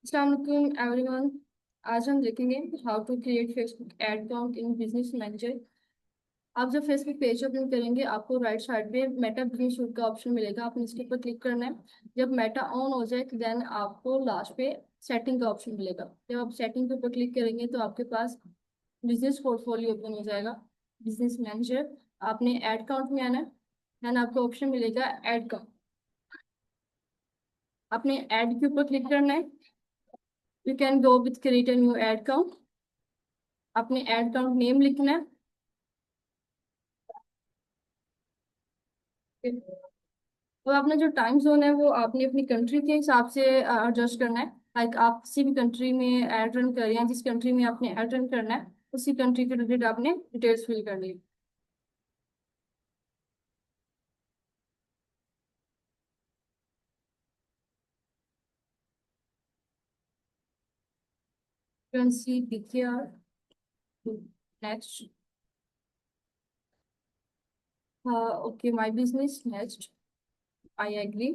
अस्सलाम वालेकुम एवरीवन। आज हम देखेंगे how to create Facebook ad account in business manager. आप जब फेसबुक पेज ओपन करेंगे आपको राइट साइड पे मेटा बिजनेस सूट का ऑप्शन मिलेगा, आपने इसके ऊपर क्लिक करना है। जब मेटा ऑन हो जाए देन आपको लास्ट पे सेटिंग का ऑप्शन मिलेगा। जब आप सेटिंग के ऊपर क्लिक करेंगे तो आपके पास बिजनेस पोर्टफोलियो ओपन हो जाएगा, बिजनेस मैनेजर। आपने एड अकाउंट में आना है, देन आपको ऑप्शन मिलेगा एड का। आपने एड के ऊपर क्लिक करना है। You can go with create a new ad account. अपने एड अकाउंट नेम लिखना है। और अपना जो टाइम जोन है वो आपने अपनी कंट्री के हिसाब से एडजस्ट करना है। लाइक आप किसी भी कंट्री में एड रन कर रहे हैं, जिस कंट्री में आपने एड रन करना है उसी कंट्री के रिलेटेड आपने डिटेल्स फिल करनी है। Currency BKR। Next. Okay, my business. Next. I agree.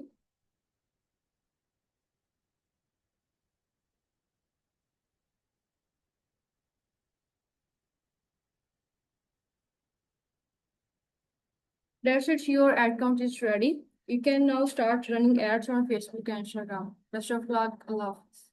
That's it, your ad account is ready. You can now start running ads on Facebook and Instagram. Best of luck. Allah Hafiz.